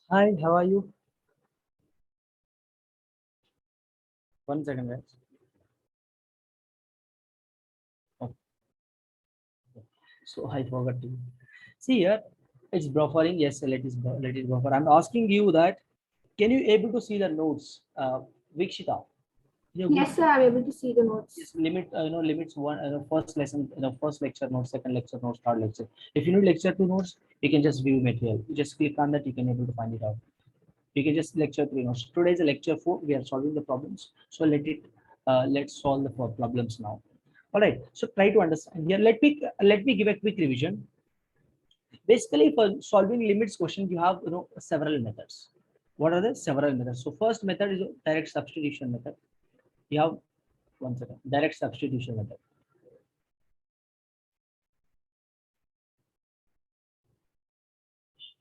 Hi, how are you? One second, guys. Oh, so I forgot to see here. It's buffering. Yes, let it buffer. I'm asking you that. Can you able to see the notes, Vikshita? Yeah, good. Yes, sir, I'm able to see the notes. Yes, limits one. First lesson, first lecture notes, second lecture notes, third lecture. If you need lecture two notes, you can just view material. You just click on that. You can able to find it out. You can just lecture three notes. Today is a lecture four. We are solving the problems. So let's solve the problems now. All right. So try to understand here. Let me give a quick revision. Basically, for solving limits question, you have several methods. What are the several methods? So first method is direct substitution method. You have one second. Direct substitution method.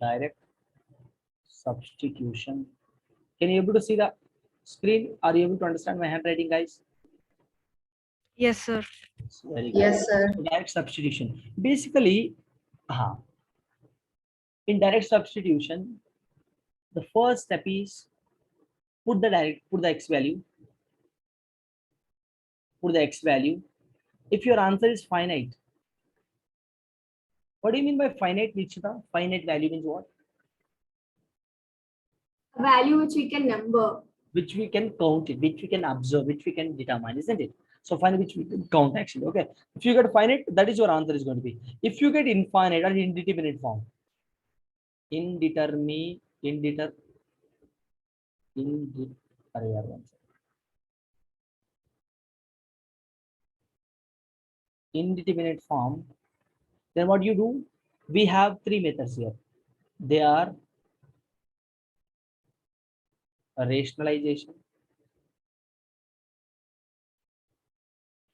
Direct substitution. Can you able to see the screen? Are you able to understand my handwriting, guys? Yes, sir. Very good. Yes, sir. So direct substitution. Basically, in direct substitution, the first step is put the x value, put the x value. If your answer is finite, what do you mean by finite, Vichita? Finite value means what? A value which we can number. Which we can count it, which we can observe, which we can determine, isn't it? So finite, which we can count actually. Okay. If you get finite, that is your answer is going to be. If you get infinite or indeterminate form, indeterminate, indeter, indeter, indeterminate form, then what you do? We have three methods here. They are rationalization,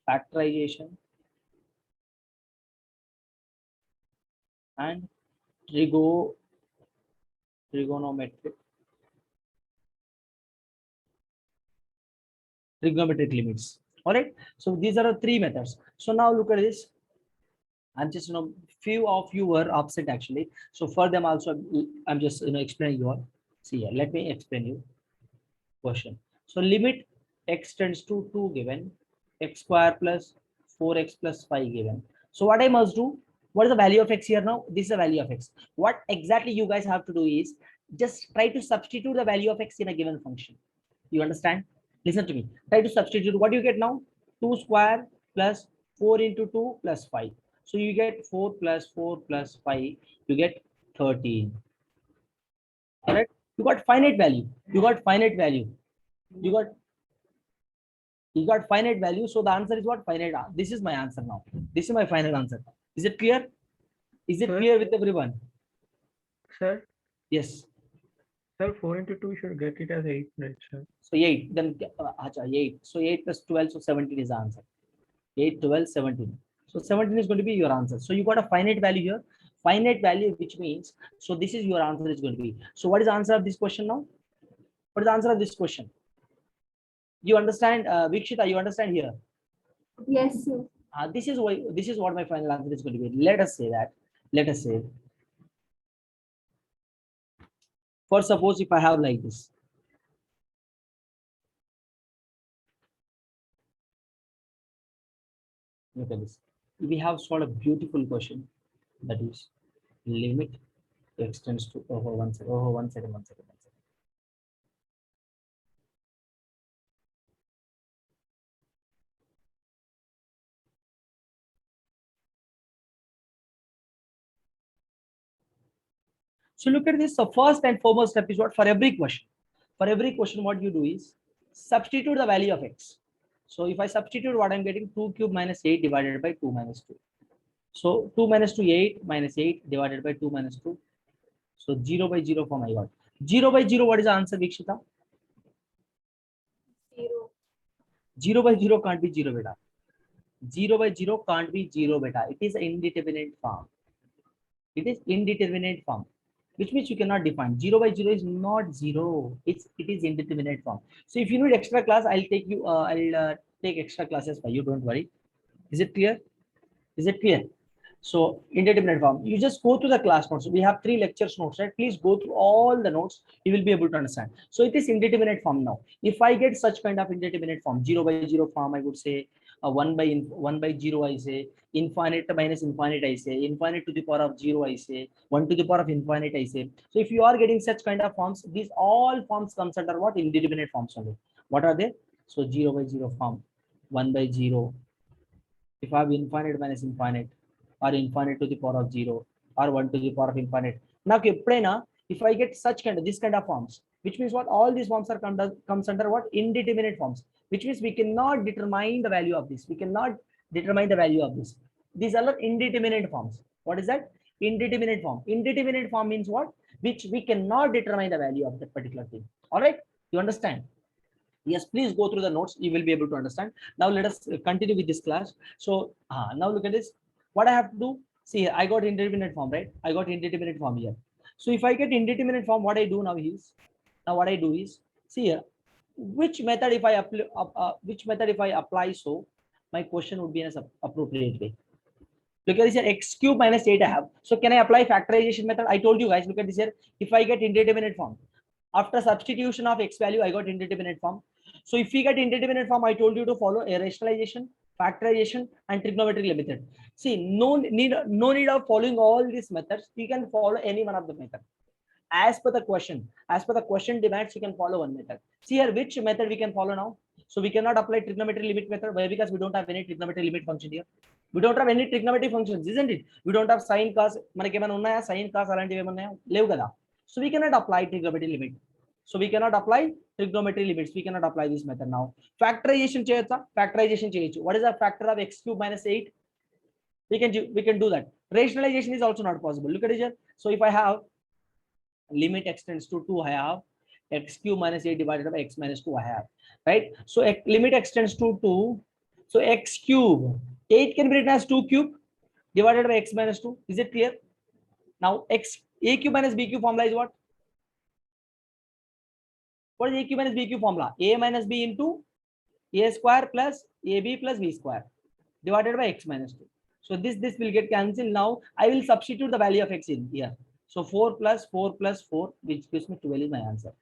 factorization, and trigo trigonometric trigonometric limits. All right. So these are the three methods. So now look at this. I'm just few of you were upset actually. So for them also, I'm just explaining you all. See here. Let me explain you question. So limit x tends to 2 given, x square plus 4x plus 5 given. So what I must do? What is the value of x here now? This is the value of x. What exactly you guys have to do is just try to substitute the value of x in a given function. You understand? Listen to me. Try to substitute. What do you get now? 2 square plus 4 into 2 plus 5. So you get 4 plus 4 plus 5. You get 13. Correct? You got finite value. You got finite value. You got finite value. So the answer is what? Finite. This is my answer now. This is my final answer. Is it clear? Is it Sir? clear with everyone? Sir, Yes. sir, 4 into 2 should get it as 8, right, sir? So 8. Then 8. So 8 plus 12. So 17 is the answer. 8, 12, 17. So 17 is going to be your answer. So you got a finite value here. Finite value, which means, so this is your answer is going to be. So what is the answer of this question now? What is the answer of this question? You understand, Vikshita, you understand here? Yes, sir. This is what my final answer is going to be. Let us say that. Let us say, for suppose if I have like this. Look at this. We have solved a beautiful question, that is limit extends to, oh, one second, oh, one second, one second, one second. So look at this. So first and foremost step is what? For every question. For every question, what you do is substitute the value of x. So if I substitute, what I'm getting, 2 cube minus 8 divided by 2 minus 2. So 2 minus 2, 8 minus 8 divided by 2 minus 2. So 0 by 0 form I got. 0 by 0, what is the answer, Vikshita? 0. 0 by 0 can't be 0 beta. 0 by 0 can't be 0 beta. It is indeterminate form. It is indeterminate form, which means you cannot define. 0 by 0 is not 0. It is indeterminate form. So if you need extra class, I'll take you. I'll take extra classes for you. Don't worry. Is it clear? Is it clear? So indeterminate form, you just go through the class notes. We have 3 lectures notes, right? Please go through all the notes. You will be able to understand. So it is indeterminate form now. If I get such kind of indeterminate form, 0 by 0 form, I would say 1 by 0, I say infinite minus infinite, I say infinite to the power of 0, I say 1 to the power of infinite, I say. So if you are getting such kind of forms, these all forms comes under what? Indeterminate forms only. What are they? So 0 by 0 form, 1 by 0. If I have infinite minus infinite, or infinite to the power of 0, or 1 to the power of infinite. Now, if I get such kind of this kind of forms, which means what? All these forms are comes under what? Indeterminate forms, which means we cannot determine the value of this. We cannot determine the value of this. These are indeterminate forms. What is that? Indeterminate form. Indeterminate form means what? Which we cannot determine the value of that particular thing. All right, you understand? Yes, please go through the notes. You will be able to understand. Now let us continue with this class. So now look at this. What I have to do? See here, I got indeterminate form, right? I got indeterminate form here. So if I get indeterminate form, what I do now is, see here, which method if I apply, so my question would be in an appropriate way. Look at this here, x cube minus 8 I have. So can I apply factorization method? I told you guys, look at this here. If I get indeterminate form, after substitution of x value, I got indeterminate form. So if we get indeterminate form, I told you to follow a rationalization, factorization, and trigonometric method. See, no need of following all these methods. You can follow any one of the method. As per the question demands, you can follow one method. See here, which method we can follow now? So we cannot apply trigonometric limit method. Why? Because we don't have any trigonometric limit function here. We don't have any trigonometric functions, isn't it? We don't have sine, cos, sine, cos, so we cannot apply trigonometric limit. So we cannot apply trigonometry limits. We cannot apply this method now. Factorization cheyocha. What is the factor of x cube minus 8? We can do that. Rationalization is also not possible. Look at it here. So if I have limit extends to 2, I have x cube minus 8 divided by x minus 2, I have, right? So limit extends to 2. So x cube, 8 can be written as 2 cube divided by x minus 2. Is it clear? Now a cube minus b cube formula is what? What is a cube minus b cube formula? A minus b into a square plus ab plus b square divided by x minus 2. So this will get cancelled. Now I will substitute the value of x in here. So 4 plus 4 plus 4, which gives me 12 is my answer.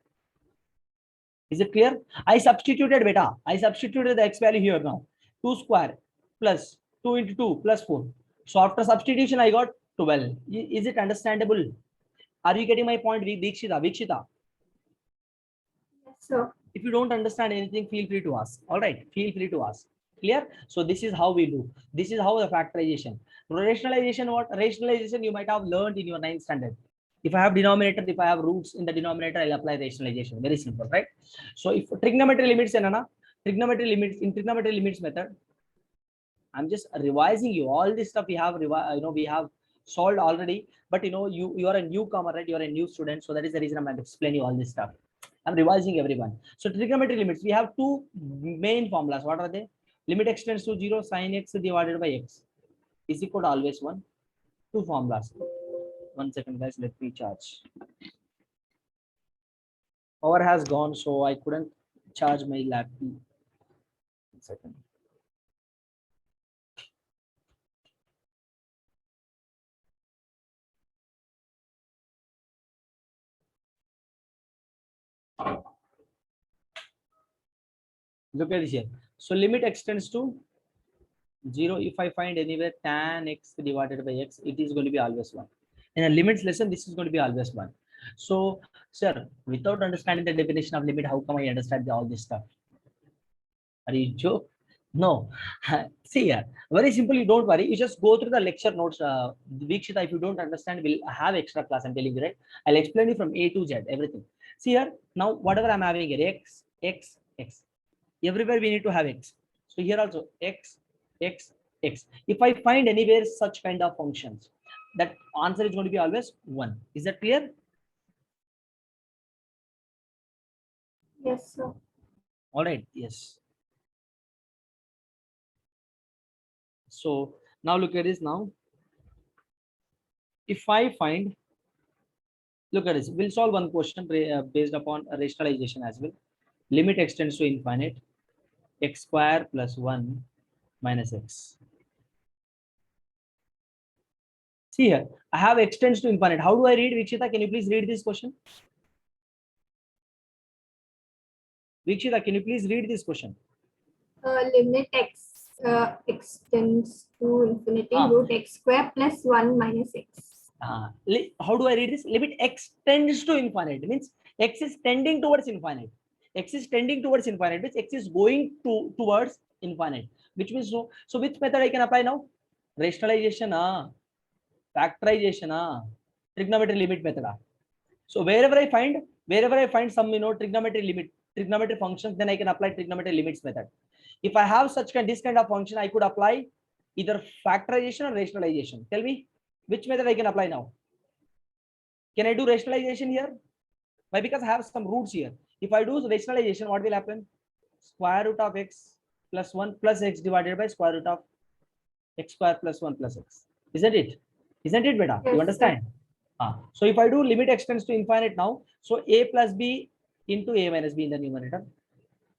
Is it clear? I substituted beta. I substituted the x value here now. 2 square plus 2 into 2 plus 4. So after substitution, I got 12. Is it understandable? Are you getting my point, Vikshita? Yes, sir. If you don't understand anything, feel free to ask. All right, feel free to ask. Clear? So this is how we do. This is how the factorization. Rationalization, what? Rationalization you might have learned in your 9th standard. If I have denominator, if I have roots in the denominator, I'll apply rationalization. Very simple, right? So if trigonometry limits, trigonometry limits method, I'm just revising you. All this stuff we have, we have solved already. But you are a newcomer, right? You are a new student, so that is the reason I'm explaining you all this stuff. I'm revising everyone. So trigonometry limits, we have 2 main formulas. What are they? Limit extends to 0, sin x divided by x is equal to always 1. 2 formulas. 1 second, guys. Let me charge. Power has gone, so I couldn't charge my laptop. 1 second. Look at this here. So limit extends to 0. If I find anywhere tan x divided by x, it is going to be always 1. In a limits lesson, this is going to be always 1. So, sir, without understanding the definition of limit, how come I understand all this stuff? Are you joke? No. See here, very simple. You don't worry. You just go through the lecture notes. Vikshita, if you don't understand, we'll have extra class. I'm telling you, right? I'll explain you from A to Z, everything. See here, now whatever I'm having here, x, x, x. Everywhere we need to have x. So here also x, x, x. If I find anywhere such kind of functions, that answer is going to be always 1. Is that clear? Yes, sir. All right. Yes. So now look at this now. If I find, look at this, we'll solve one question based upon rationalization as well. Limit extends to infinite, x square plus 1 minus x. See here, I have x tends to infinite. How do I read, Vikshita? Can you please read this question? Vikshita, can you please read this question? Limit x extends to infinity Ah. root x square plus 1 minus x. How do I read this? Limit x tends to infinite means x is tending towards infinite. X is tending towards infinite, which x is going towards infinite, which means no. So which method I can apply now? Rationalization, factorization, trigonometry limit method. So wherever I find some trigonometry limit, trigonometry functions, then I can apply trigonometry limits method. If I have this kind of function, I could apply either factorization or rationalization. Tell me which method I can apply now. Can I do rationalization here? Why? Because I have some roots here. If I do rationalization, what will happen? Square root of x plus 1 plus x divided by square root of x square plus 1 plus x. Isn't it? Isn't it, beta? Yes, You understand? So if I do limit x tends to infinite now, so a plus b into a minus b in the numerator.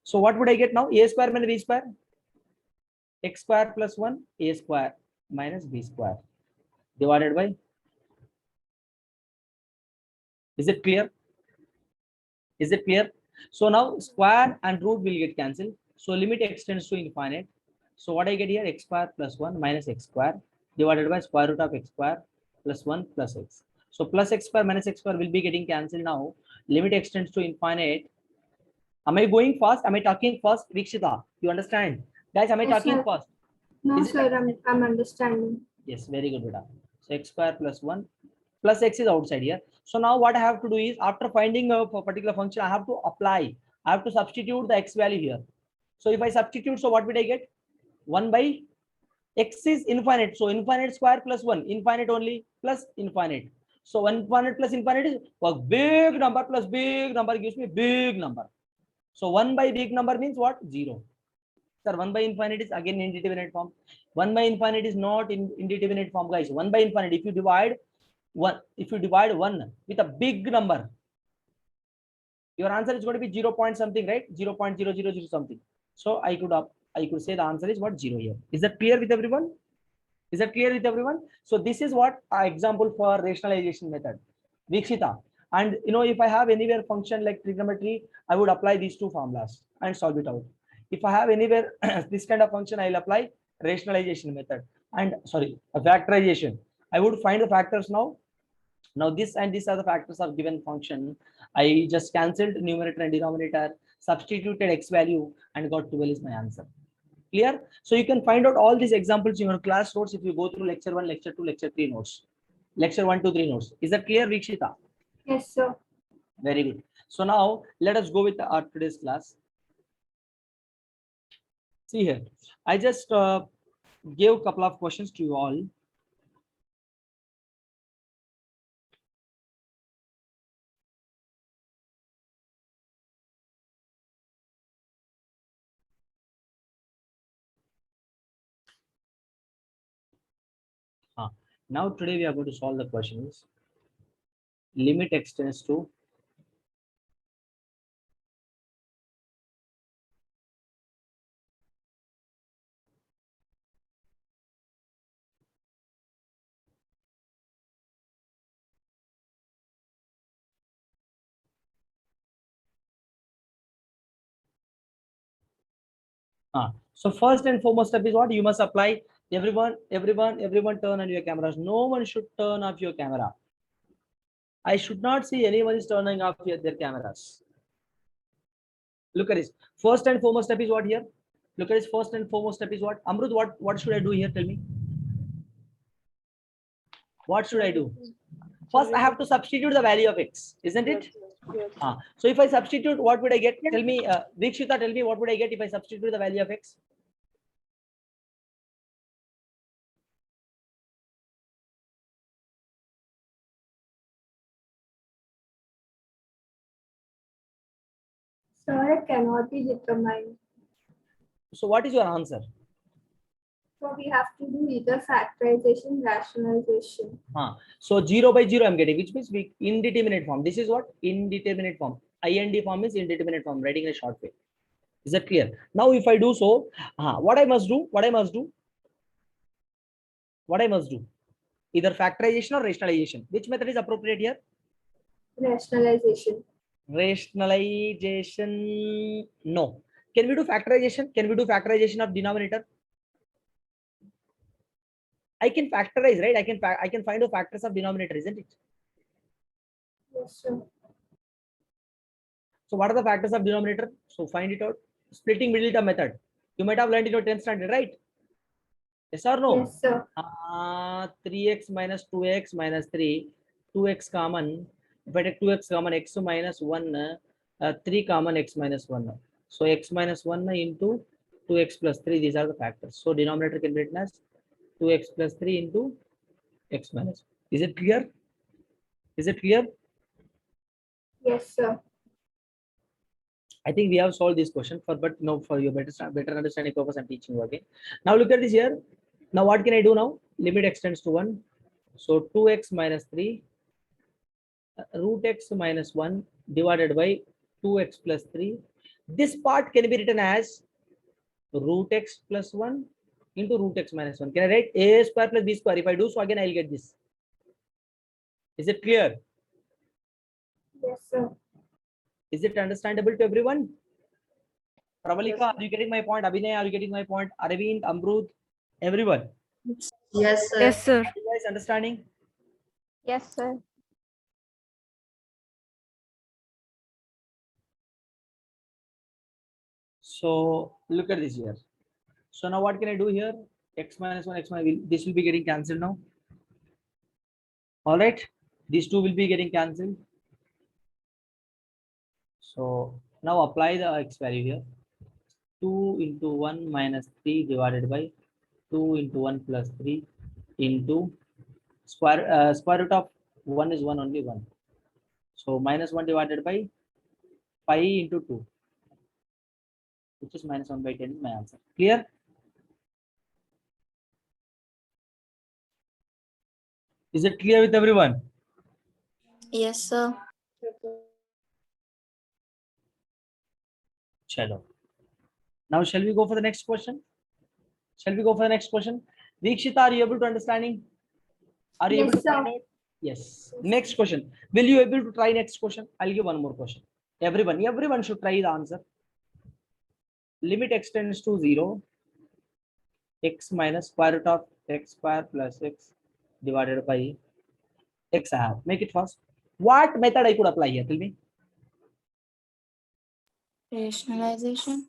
So what would I get now? A square minus b square. X square plus 1 a square minus b square divided by. Is it clear? Is it clear? So now square and root will get cancelled. So limit x tends to infinite. So what I get here? X square plus 1 minus x square divided by square root of x square plus 1 plus x. So plus x square minus x square will be getting cancelled now. Limit x tends to infinite. Am I going fast? Am I talking fast, Vikshita? You understand? Guys, am I Yes, talking sir. fast? No, Is it sir, like- I'm understanding. Yes, very good, beta. So x square plus 1 plus x is outside here. So now what I have to do is, after finding a particular function, I have to apply. I have to substitute the x value here. So if I substitute, so what will I get? 1 by x is infinite. So infinite square plus 1, infinite only plus infinite. So infinite plus infinite is a big number plus big number gives me big number. So 1 by big number means what? 0. Sir, 1 by infinite is again indeterminate form. 1 by infinite is not in indeterminate form, guys. 1 by infinite, if you divide 1 with a big number, your answer is going to be 0 point something, right? 0.000 something. So I could say the answer is what? 0 here. Is that clear with everyone? Is that clear with everyone? So this is what example for rationalization method, Vikshita. And if I have anywhere function like trigonometry, I would apply these two formulas and solve it out. If I have anywhere this kind of function, I'll apply rationalization method and a factorization. I would find the factors now. Now this and these are the factors of given function. I just cancelled numerator and denominator, substituted x value, and got 12 is my answer. Clear? So you can find out all these examples in your class notes if you go through lecture 1, lecture 2, lecture 3 notes. Lecture 1, 2, 3 notes. Is that clear, Vikshita? Yes, sir. Very good. So now let us go with our today's class. See here, I just gave a couple of questions to you all. Now today we are going to solve the questions. Limit x tends to so first and foremost step is what you must apply. Everyone turn on your cameras. No one should turn off your camera. I should not see anyone is turning off their cameras. Look at this. First and foremost step is what here? Look at this. First and foremost step is what? Amrut, what should I do here? Tell me. What should I do? First, I have to substitute the value of x, isn't it? So if I substitute, what would I get? Tell me, Vikshita, tell me what would I get if I substitute the value of x? Sir, it cannot be determined. So what is your answer? So we have to do either factorization, rationalization. So 0 by 0 I'm getting, which means indeterminate form. This is what? Indeterminate form. IND form is indeterminate form, writing in a short way. Is that clear? Now if I do so, what I must do? Either factorization or rationalization. Which method is appropriate here? Rationalization. Rationalization. No. Can we do factorization? Can we do factorization of denominator? I can factorize, right? I can find the factors of denominator, isn't it? Yes, sir. So what are the factors of denominator? So find it out. Splitting middle term method. You might have learned in your 10th standard, right? Yes or no? Yes, sir. 3x minus 2x minus 3, 2x common. If I take 2x common, x minus 1, 3 common, x minus 1. So x minus 1 into 2x plus 3, these are the factors. So denominator can be written as 2x plus 3 into x minus. Is it clear? Is it clear? Yes, sir. I think we have solved this question but no, for your better understanding purpose, I'm teaching you again. Now look at this here. Now what can I do now? Limit extends to 1. So 2x minus 3 root x minus 1 divided by 2x plus 3. This part can be written as root x plus 1 into root x minus 1. Can I write a square plus b square? If I do so, again I'll get this. Is it clear? Yes, sir. Is it understandable to everyone? Pravalika, Yes, are you getting my point? Abhinay, are you getting my point? Arvind, Amrut, everyone. Yes, sir. Yes, sir. Are you guys understanding? Yes, sir. So look at this here. So now what can I do here? X minus 1, x minus, this will be getting cancelled now. All right. These two will be getting cancelled. So now apply the x value here. 2 into 1 minus 3 divided by 2 into 1 plus 3 into square root of 1 is 1 only 1. So minus 1 divided by 5 into 2, which is minus 1 by 10 is my answer. Clear? Is it clear with everyone? Yes, sir. Chalo. Now shall we go for the next question? Shall we go for the next question? Deekshita, are you able to understanding? Are you able Yes, to find sir. out? Yes. Next question. Will you able to try next question? I'll give one more question. Everyone should try the answer. Limit extends to 0. X minus square root of x square plus x divided by x I have. Make it fast. What method I could apply here? Tell me. Rationalization.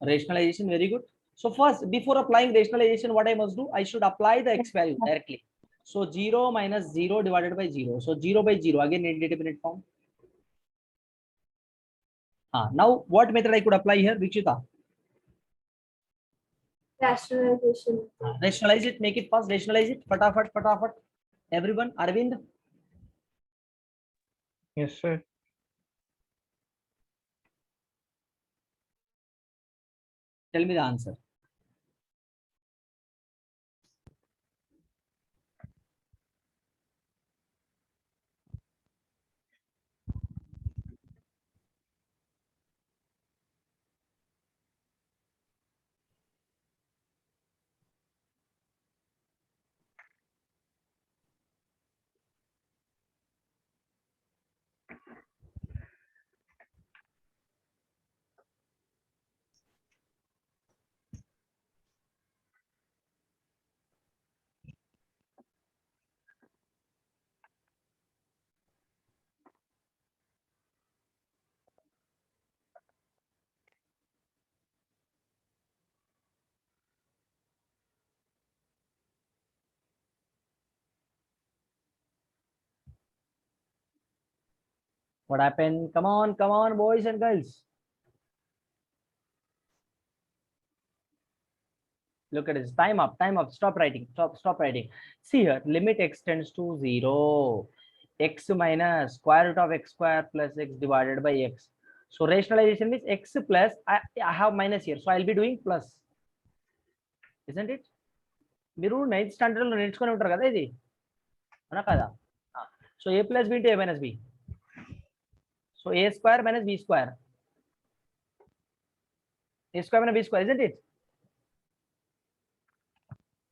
Rationalization, very good. So first, before applying rationalization, what I must do? I should apply the x value directly. So 0 minus 0 divided by 0. So 0 by 0, again indeterminate form. Now what method I could apply here, Vikshita? Rationalization. Rationalize it, make it fast, rationalize it. Fatafat, fatafat. Everyone, Arvind. Yes, sir. Tell me the answer. What happened? Come on, boys and girls. Look at this. Time up, time up. Stop writing. Stop writing. See here, limit extends to 0. X minus square root of x square plus x divided by x. So rationalization means x plus, I have minus here. So I'll be doing plus. Isn't it? మీరు 9th standard లో నేర్చుకొని ఉంటారు కదా ఇది అవునా కదా so a plus b into a minus b so a square minus b square minus b square, isn't it?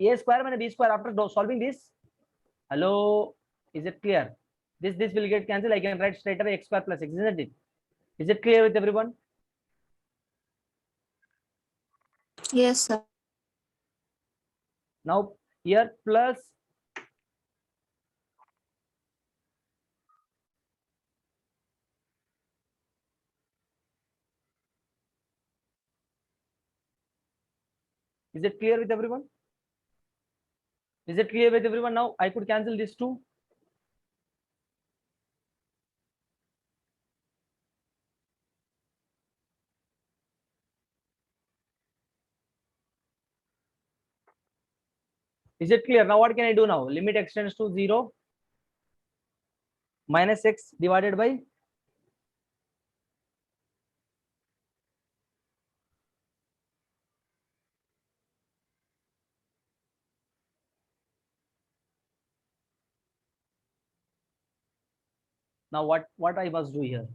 A square minus b square. After solving this, Hello, is it clear? This will get cancelled. I can write straight away x square plus x, isn't it? Is it clear with everyone? Yes, sir. Now here plus is it clear with everyone? Is it clear with everyone? Now I could cancel this too. Is it clear? Now what can I do now? Limit extends to 0 minus x divided by now what I must do here?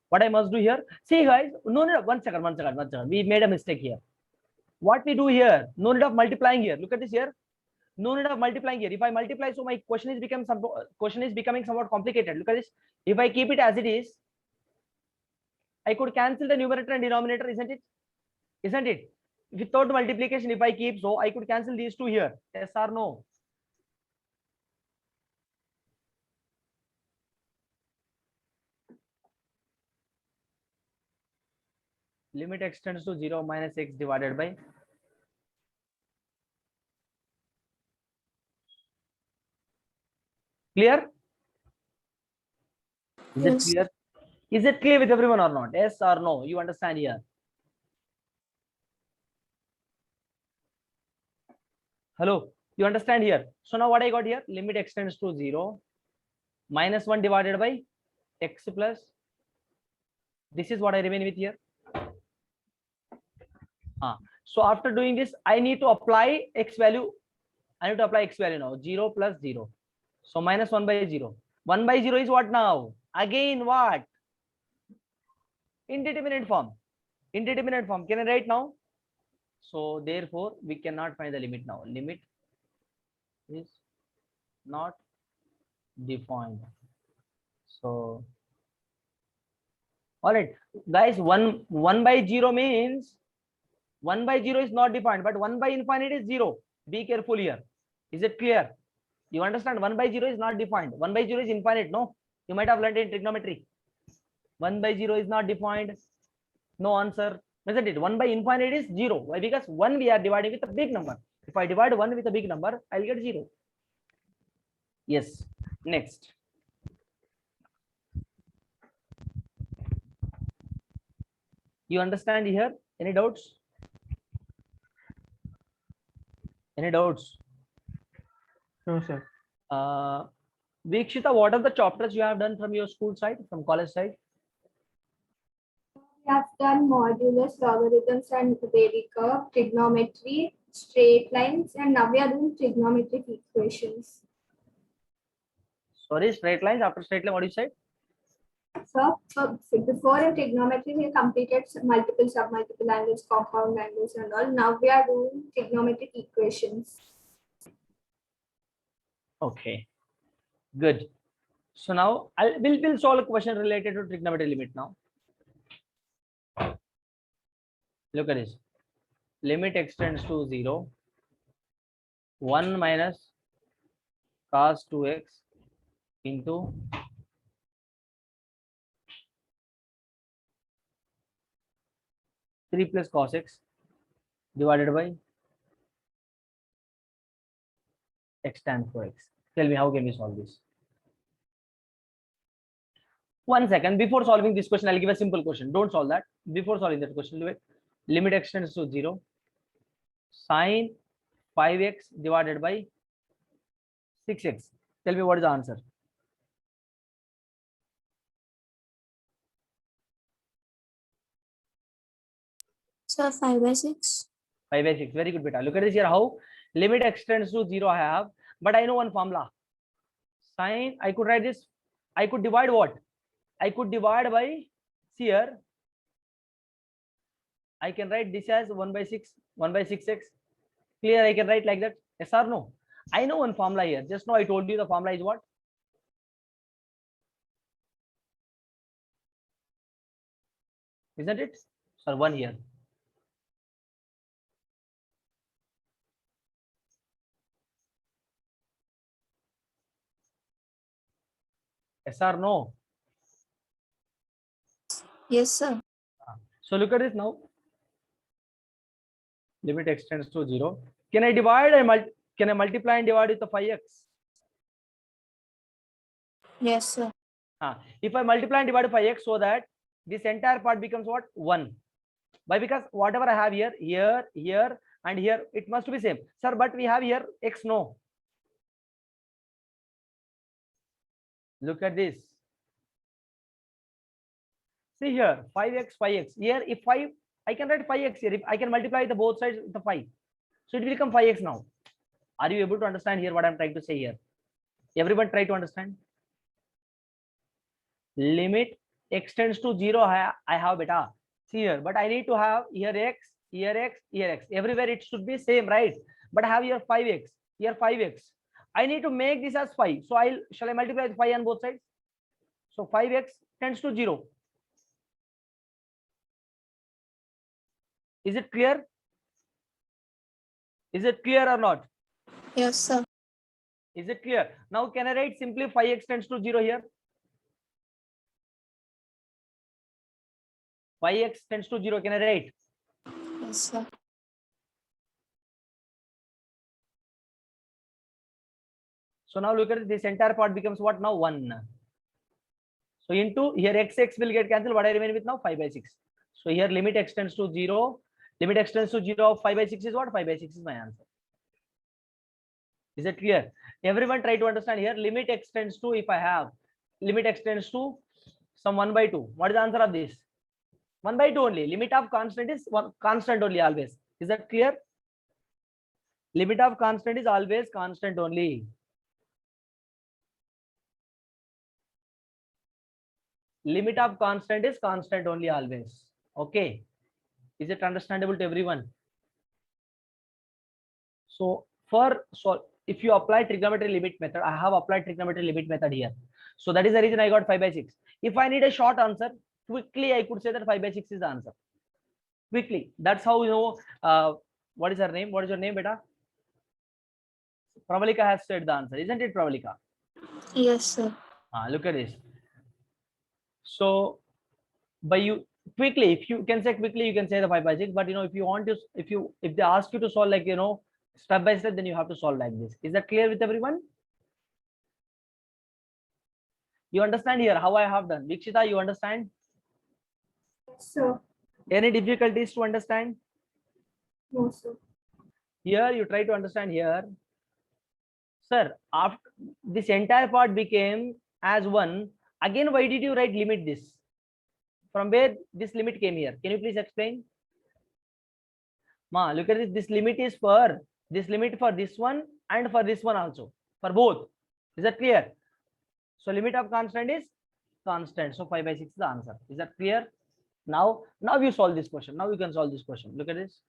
What I must do here? See guys, no need of one second. We made a mistake here. What we do here? No need of multiplying here. Look at this here. No need of multiplying here. If I multiply, so my question is becoming somewhat complicated. Look at this. If I keep it as it is, I could cancel the numerator and denominator, isn't it? Isn't it? Without multiplication, if I keep, so I could cancel these two here. Yes or no? Limit extends to 0 minus x divided by clear? Is it Yes. clear? Is it clear with everyone or not? Yes or no? You understand here? Hello, you understand here? So now what I got here? Limit extends to 0 minus 1 divided by x plus. This is what I remain with here. So after doing this, I need to apply x value. I need to apply x value now. 0 plus 0. So minus 1 by 0. 1 by 0 is what now? Again what? Indeterminate form. Indeterminate form. Can I write now? So therefore, we cannot find the limit now. Limit is not defined. So, all right, guys. 1 by 0 means 1 by 0 is not defined, but 1 by infinite is 0. Be careful here. Is it clear? You understand? 1 by 0 is not defined. 1 by 0 is infinite. No, you might have learned in trigonometry. 1 by 0 is not defined. No answer. Isn't it? 1 by infinite is 0. Why? Because 1 we are dividing with a big number. If I divide 1 with a big number, I'll get 0. Yes. Next. You understand here? Any doubts? Any doubts? No, sir. Vikshita, what are the chapters you have done from your school side, from college side? We have done modulus, logarithms, and Vedic curve, trigonometry, straight lines, and now we are doing trigonometric equations. Sorry, straight lines. After straight line, what you said? So before in trigonometry, we completed multiple, submultiple angles, compound angles, and all. Now we are doing trigonometric equations. Okay, good. So now we'll solve a question related to trigonometry limit now. Look at this. Limit extends to 0. 1 minus cos 2x into 3 plus cos x divided by x tan 4x. Tell me, how can we solve this? 1 second. Before solving this question, I'll give a simple question. Don't solve that. Before solving that question, limit extends to 0. Sine 5x divided by 6x. Tell me what is the answer. Sir, 5 by 6. 5 by 6. Very good, beta. Look at this here. How limit extends to 0 I have, but I know one formula. Sine, I could write this. I could divide what? I could divide by here. I can write this as 1 by 6, 1 by 6x. Clear? I can write like that. Yes or no? I know one formula here. Just now I told you the formula is what? Isn't it? Sir, one here. Yes or no? Yes, sir. So look at this now. Limit extends to 0. Can I divide and can I multiply and divide with the 5x? Yes, sir. If I multiply and divide 5x, so that this entire part becomes what? 1. Why? Because whatever I have here, here, and here, it must be same. Sir, but we have here x, no. Look at this. See here, 5x, 5x. Here, if 5, I can write 5x here. If I can multiply the both sides with the 5. So it will become 5x now. Are you able to understand here what I'm trying to say here? Everyone try to understand. Limit extends to 0. I have beta. See here, but I need to have here x, here x, here x. Everywhere it should be same, right? But I have here 5x, here 5x. I need to make this as 5. So shall I multiply with 5 on both sides? So 5x tends to 0. Is it clear? Is it clear or not? Yes, sir. Is it clear? Now can I write simply 5x tends to 0 here? 5x tends to 0. Can I write? Yes, sir. So now look at this entire part becomes what now? 1. So into here x will get cancelled. What I remain with now? 5/6. So here limit extends to 0. Limit extends to 0 of 5/6 is what? 5/6 is my answer. Is it clear? Everyone try to understand here. Limit extends to, if I have limit extends to some 1/2. What is the answer of this? 1/2 only. Limit of constant is one constant only always. Is that clear? Limit of constant is always constant only. Limit of constant is constant only always. Okay. Is it understandable to everyone? So if you apply trigonometry limit method, I have applied trigonometry limit method here. So that is the reason I got 5/6. If I need a short answer, quickly I could say that 5/6 is the answer. Quickly. That's how you know. What is her name? What is your name, beta? Pravalika has said the answer, isn't it, Pravalika? Yes, sir. Look at this. So by you quickly, if you can say quickly, you can say the 5/6. But you know, if you want to, if they ask you to solve like step by step, then you have to solve like this. Is that clear with everyone? You understand here how I have done? Vikshita, you understand? So, Any difficulties to understand? no, sir. Here you try to understand here. Sir, after this entire part became as 1, again why did you write limit this? From where this limit came here? Can you please explain? Ma, look at this. This limit is for this limit for this one and for this one also. For both. Is that clear? So limit of constant is constant. So 5/6 is the answer. Is that clear? Now you solve this question. Now you can solve this question. Look at this.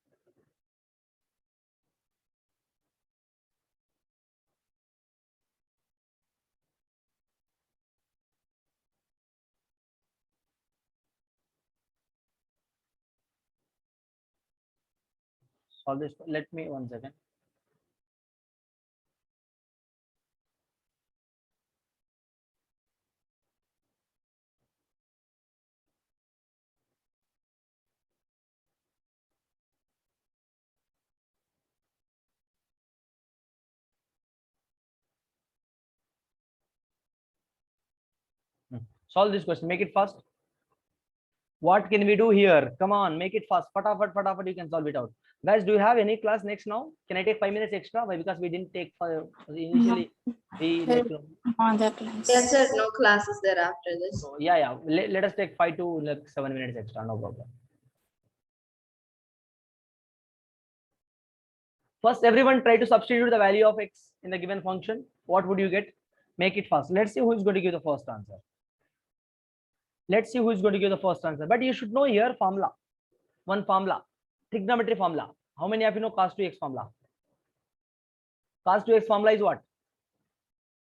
Solve this. Let me 1 second. Solve this question. Make it fast. What can we do here? Come on, make it fast. Fatafat, you can solve it out. Guys, do you have any class next now? Can I take 5 minutes extra? Why? Because we didn't take initially. We like, Other class. Yes, sir. No classes there after this. so, yeah. Let us take 5 to like 7 minutes extra. No problem. First, everyone try to substitute the value of x in the given function. What would you get? Make it fast. Let's see who is going to give the first answer. Let's see who is going to give the first answer. But you should know here formula. One formula. Trigonometry formula. How many of you know cos 2x formula? Cos 2x formula is what?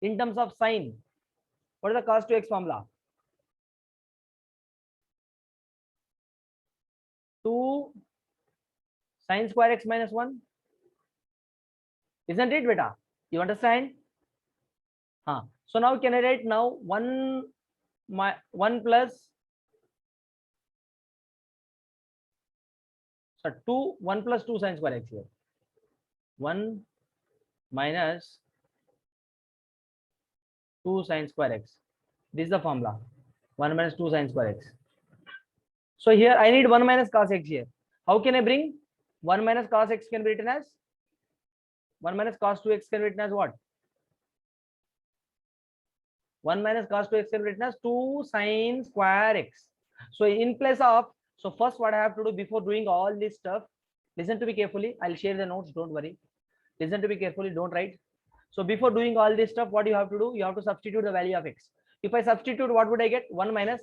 In terms of sine, what is the cos 2x formula? 2 sin square x minus 1. Isn't it, beta? You understand? So now can I write now 1 plus 2 sin square x here. 1 minus 2 sin square x. This is the formula. 1 minus 2 sin square x. So here I need 1 minus cos x here. How can I bring 1 minus cos x can be written as 1 minus cos 2x can be written as what? 1 minus cos 2x can be written as 2 sin square x. So in place of, so first what I have to do before doing all this stuff, listen to me carefully. I'll share the notes, don't worry. Listen to me carefully, don't write. So before doing all this stuff, what you have to do? You have to substitute the value of x. If I substitute, what would I get? 1 minus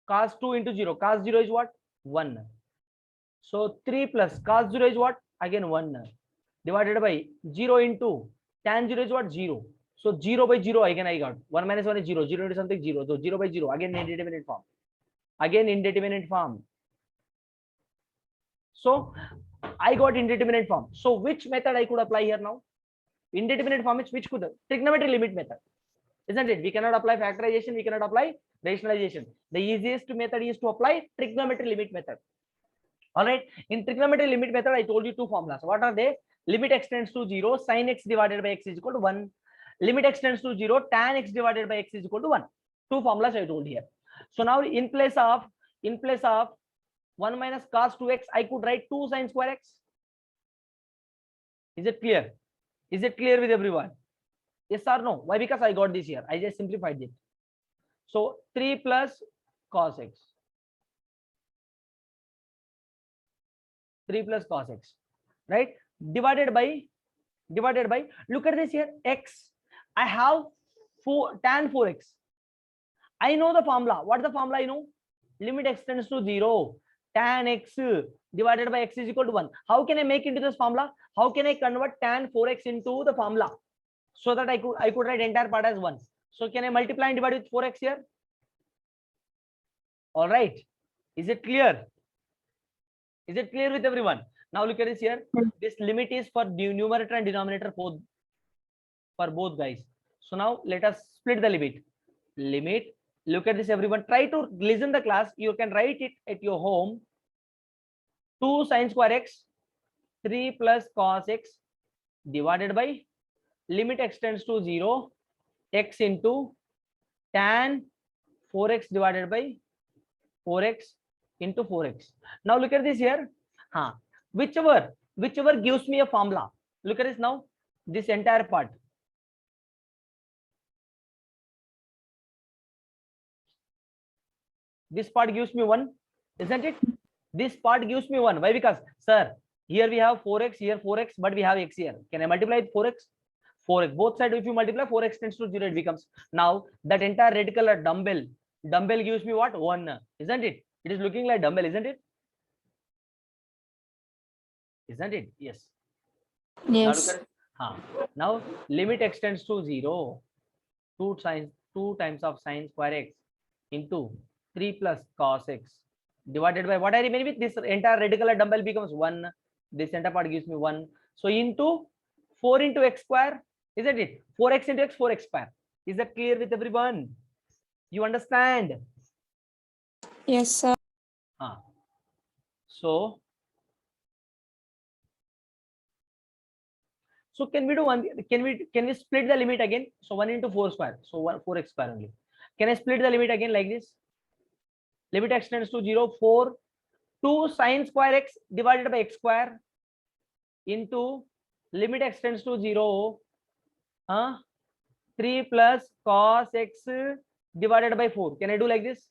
cos 2 into 0. Cos 0 is what? 1. So 3 plus cos 0 is what? Again 1. Divided by 0 into tan 0 is what? 0. So 0 by 0 again I got 1 minus 1 is 0. 0 into something 0. So 0 by 0 again indeterminate form. Again indeterminate form. So I got indeterminate form. So which method I could apply here now? Indeterminate form is which could? Trigonometry limit method. Isn't it? We cannot apply factorization. We cannot apply rationalization. The easiest method is to apply trigonometry limit method. All right. In trigonometry limit method, I told you two formulas. What are they? Limit x tends to 0, sin x divided by x is equal to 1. Limit x tends to 0, tan x divided by x is equal to 1. Two formulas I told here. So now in place of 1 minus cos 2x, I could write 2 sin square x. Is it clear? Is it clear with everyone? Yes or no? Why? Because I got this here. I just simplified it. So 3 plus cos x. 3 plus cos x, right? Divided by, look at this here, x. I have tan 4x. I know the formula. What is the formula? I know limit x tends to 0, tan x divided by x is equal to 1. How can I make into this formula? How can I convert tan 4x into the formula so that I could write entire part as 1? So can I multiply and divide with 4x here? All right. Is it clear? Is it clear with everyone? Now look at this here. This limit is for numerator and denominator for both guys. So now let us split the limit. Look at this everyone. Try to listen the class. You can write it at your home. 2 sin square x, 3 plus cos x divided by limit x tends to 0, x into tan 4x divided by 4x into 4x. Now look at this here. Whichever gives me a formula. Look at this now. This entire part. This part gives me 1, isn't it? This part gives me 1. Why? Because, sir, here we have 4x, here 4x, but we have x here. Can I multiply with 4x? 4x. Both sides, if you multiply, 4x tends to 0, it becomes. Now, that entire red color dumbbell gives me what? 1. Isn't it? It is looking like dumbbell, isn't it? Isn't it? Yes. Yes. Now, look at, now limit x tends to 0. 2 times of sin square x into 3 plus cos x divided by what I remain with, this entire red color dumbbell becomes 1. This entire part gives me 1. So into 4 into x square, isn't it? 4x into x, 4x square. Is that clear with everyone? You understand? Yes, sir. So can we do one? Can we split the limit again? So 1 into 4 square. So 4x square only. Can I split the limit again like this? Limit x tends to 0, 4, 2 sin square x divided by x square into limit x tends to 0, 3 plus cos x divided by 4. Can I do like this?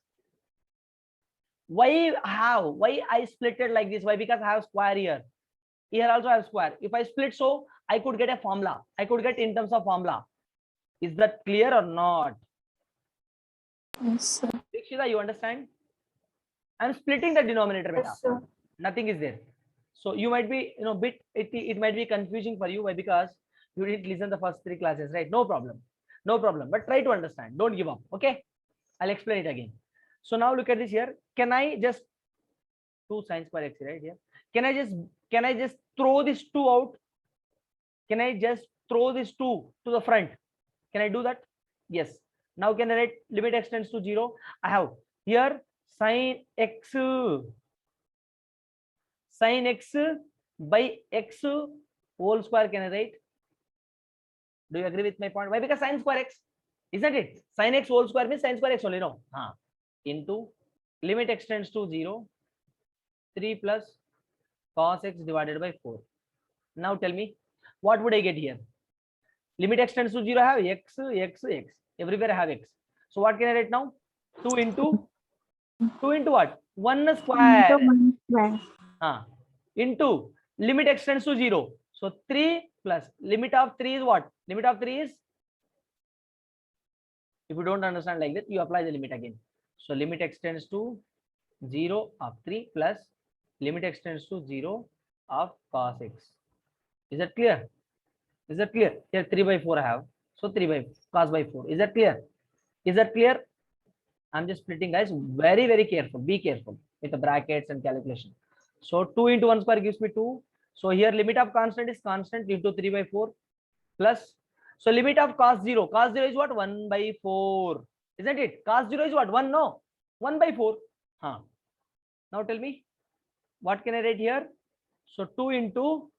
Why I split it like this? Why? Because I have square here. Here also I have square. If I split, so I could get a formula. I could get in terms of formula. Is that clear or not? Yes, sir. Dikshita, you understand? I'm splitting the denominator. Yes, sir. Nothing is there. So you might be, it might be confusing for you. Why? Because You didn't listen the first 3 classes, right? No problem. No problem. But try to understand. Don't give up. Okay. I'll explain it again. So now look at this here. Can I just 2 sin square x right here? Can I just throw this 2 out? Can I just throw this 2 to the front? Can I do that? Yes. Now can I write limit x tends to 0? I have here sin x by x whole square. Can I write? Do you agree with my point? Why? Because sin square x, isn't it? Sin x whole square means sin square x only, no? Into limit x tends to 0, 3 plus cos x divided by 4. Now tell me, what would I get here? Limit x tends to 0, I have x. Everywhere I have x. So what can I write now? 2 into what? 1 square. Into limit x tends to 0. So 3 plus limit of 3 is what? Limit of 3 is, if you don't understand like that, you apply the limit again. So limit x tends to 0 of 3 plus limit x tends to 0 of cos x. Is that clear? Is that clear? Here 3 by 4 I have. So 3 by cos by 4. Is that clear? Is that clear? I'm just splitting, guys. Very, very careful. Be careful with the brackets and calculation. So 2 into 1 square gives me 2. So here limit of constant is constant into 3 by 4 plus. So limit of cos 0. Cos 0 is what? 1 by 4. Isn't it? Cos 0 is what? 1? No. 1 by 4. Now tell me, what can I write here? So 2 into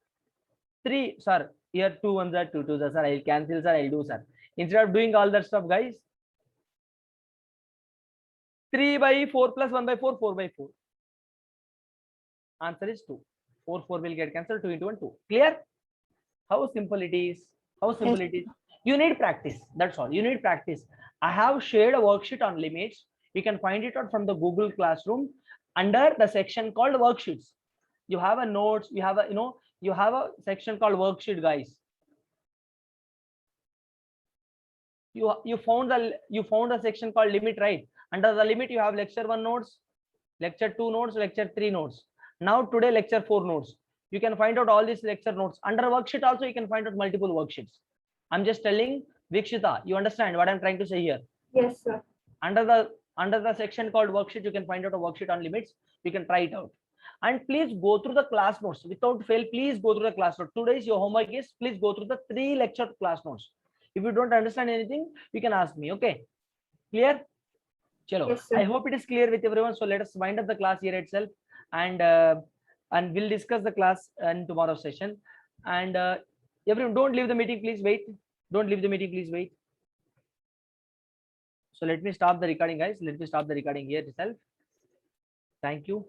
3. Sir, here 2 ones are 2 2s are, sir. I'll cancel, sir. I'll do, sir. Instead of doing all that stuff, guys, 3 by 4 plus 1 by 4, 4 by 4. Answer is 2. 4 will get cancelled. 2 into 1, 2. Clear? How simple it is. How simple it is. You need practice. That's all. You need practice. I have shared a worksheet on limits. You can find it out from the Google Classroom under the section called worksheets. You have a notes. You have a you have a section called worksheet, guys. You found a section called limit, right? Under the limit, you have lecture 1 notes, lecture 2 notes, lecture 3 notes. Now today lecture 4 notes. You can find out all these lecture notes. Under worksheet also you can find out multiple worksheets. I'm just telling Vikshita, you understand what I'm trying to say here? Yes, sir. Under the section called worksheet, you can find out a worksheet on limits. You can try it out. And please go through the class notes without fail. Please go through the class notes. Today's your homework is please go through the 3 lecture class notes. If you don't understand anything, you can ask me. Okay, clear? Chalo. Yes, sir. I hope it is clear with everyone. So let us wind up the class here itself, and we'll discuss the class in tomorrow's session. And everyone, don't leave the meeting, please wait. Don't leave the meeting, please wait. So let me stop the recording, guys. Let me stop the recording here itself. Thank you.